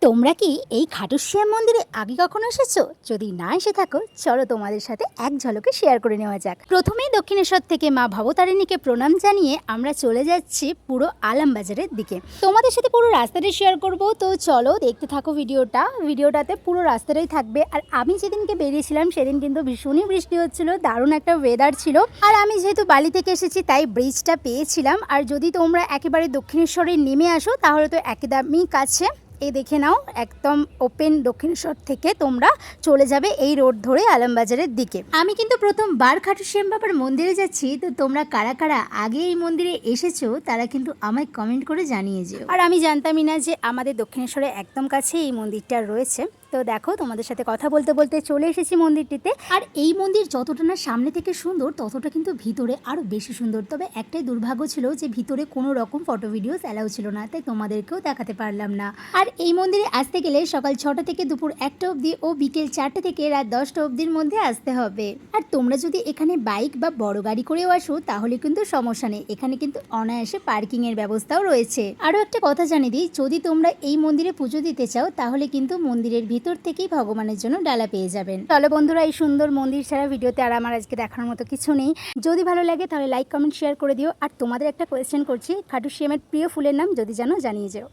তোমরা কি এই খাটুশ্যাম মন্দিরে আগে কখনো এসেছো? যদি না এসে থাকো চলো তোমাদের সাথে এক ঝলকে শেয়ার করে নেওয়া যাক। প্রথমেই দক্ষিণেশ্বর থেকে মা ভবতারিণীকে প্রণাম জানিয়ে আমরা চলে যাচ্ছি পুরো আলমবাজারের দিকে। তোমাদের সাথে পুরো রাস্তাটাই শেয়ার করব, তো চলো দেখতে থাকো ভিডিওটাতে পুরো রাস্তাটাই থাকবে। আর আমি যেদিনকে বেরিয়েছিলাম সেদিন কিন্তু ভীষণই বৃষ্টি হচ্ছিল, দারুণ একটা ওয়েদার ছিল। আর আমি যেহেতু বালি থেকে এসেছি তাই ব্রিজটা পেয়েছিলাম। আর যদি তোমরা একেবারে দক্ষিণেশ্বরে নেমে আসো তাহলে তো একদমই কাছে, এই দেখে নাও একদম ওপেন দক্ষিণেশ্বর থেকে তোমরা চলে যাবে এই রোড ধরে আলমবাজারের দিকে। আমি কিন্তু প্রথমবার খাটুশ্যাম বাবার মন্দিরে যাচ্ছি, তো তোমরা কারা কারা আগে এই মন্দিরে এসেছো তারা কিন্তু আমায় কমেন্ট করে জানিয়ে যেও। আর আমি জানতামই না যে আমাদের দক্ষিণেশ্বরে একদম কাছে এই মন্দিরটা রয়েছে। তো দেখো তোমাদের সাথে কথা বলতে বলতে চলে এসেছি মন্দিরটিতে। আর এই মন্দির যতটা না সামনে থেকে সুন্দর ততটা কিন্তু ভিতরে আরো বেশি সুন্দর। তবে একটাই দুর্ভাগ্য ছিল যে ভিতরে কোনো রকম ফটো ভিডিওস অ্যালাউ ছিল না, তাই তোমাদেরকেও দেখাতে পারলাম না। আর এই মন্দিরে আসতে গেলে সকাল 6টা থেকে দুপুর 1টা অবধি ও বিকেল 4টে থেকে রাত 10টা অবধির মধ্যে আসতে হবে। আর তোমরা যদি এখানে বাইক বা বড় গাড়ি করেও আসো তাহলে কিন্তু সমস্যা নেই, এখানে কিন্তু অনায়াসে পার্কিং এর ব্যবস্থাও রয়েছে। আরো একটা কথা জানিয়ে দিই, যদি তোমরা এই মন্দিরে পুজো দিতে চাও তাহলে কিন্তু মন্দিরের ভিতর থেকেই ভগবানের জন্য ডালা পেয়ে যাবেন। চলো বন্ধুরা, এই সুন্দর মন্দির ছাড়া ভিডিওতে আর আমার আজকে দেখানোর মতো কিছু নেই। যদি ভালো লাগে তাহলে লাইক কমেন্ট শেয়ার করে দিও। আর তোমাদের একটা কোয়েশ্চেন করছি, খাটুশ্যামের প্রিয় ফুলের নাম যদি জানো জানিয়ে যাও।